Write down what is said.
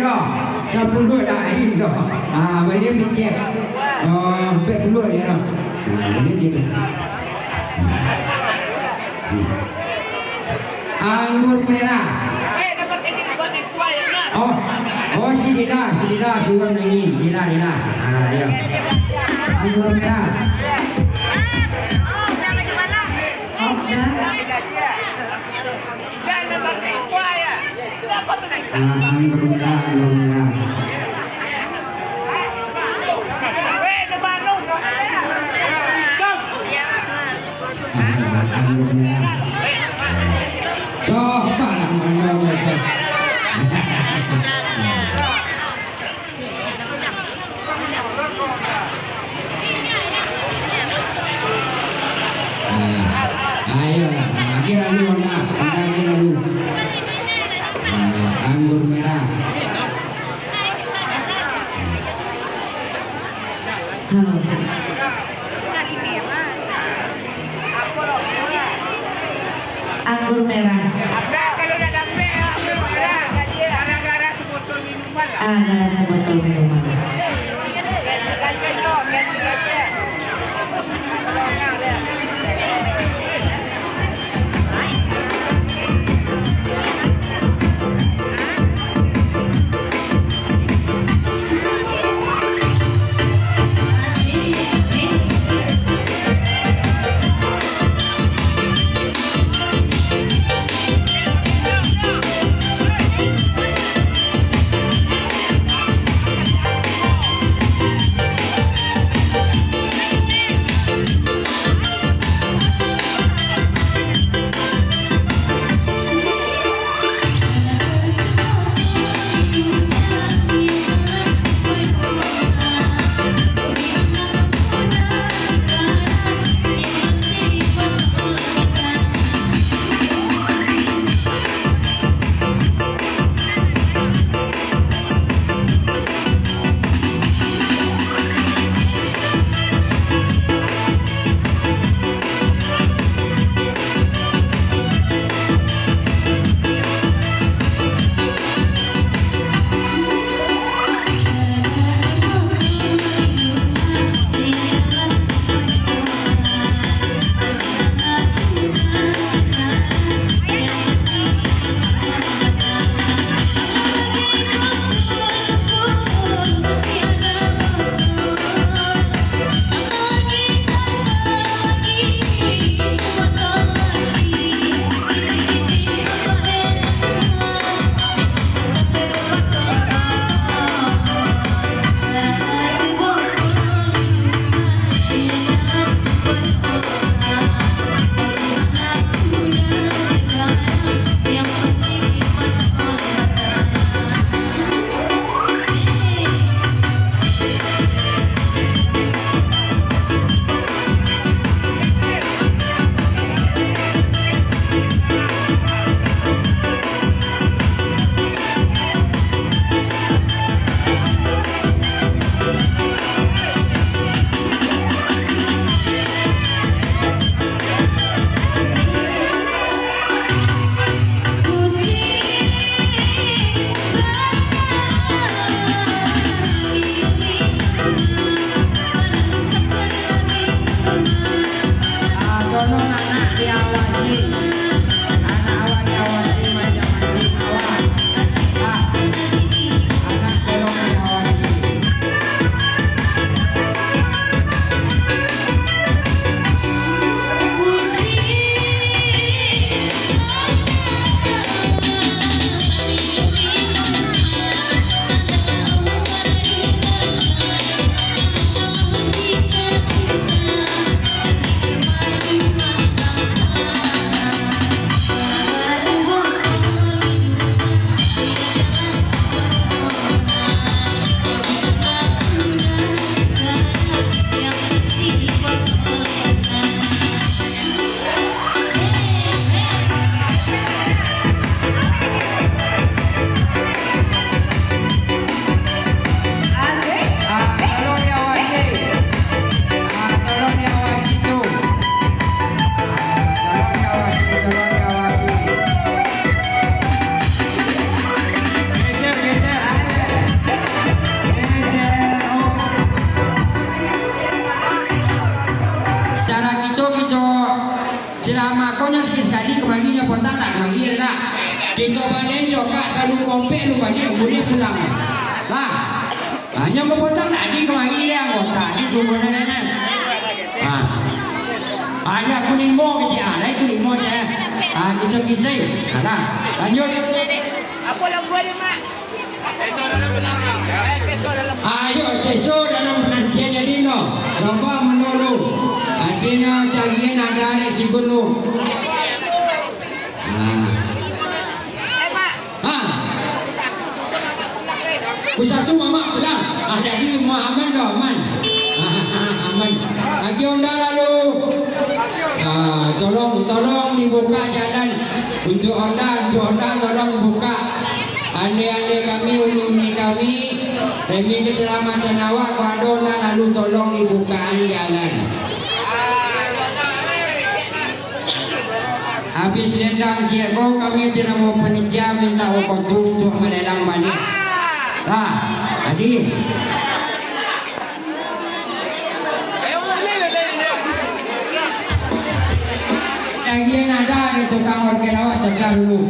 đó sao phun đuôi đại đó với đêm mình chè về phun đuôi đấy đó với đêm gì anggur merah oh si Dina suka nyanyi Dina ya anggur merah anggur merah coba lah ayo kira dulu kira dulu anggur merah anggur merah Kalau udah dapet anggur merah, gara-gara sebotol minuman lah. ada sebotol minuman. Kita balik cokak kalau kompek lu balik boleh pulang. Lah. Hanya kau potong tadi kemari dia anggota ni semua nanya. Ada kuning mo kerja, ada kuning mo je. Kita bisa. Lah. Lanjut. Apa lang boleh mak? Ayo seso dalam penantian jadi no. Coba menolong. Akhirnya cagian ada si gunung. Usah tu mama pulang. Jadi aman dah aman. Aman. Lagi onda lalu. Tolong dibuka jalan untuk onda tolong dibuka. Ane kami umumnya kami demi keselamatan awak kalau onda lalu tolong dibukaan jalan. Habis dendang cieko kami tidak mau penitia minta obat untuk melelang balik. Adi. Lagi ada di tukang organ awak cakap dulu.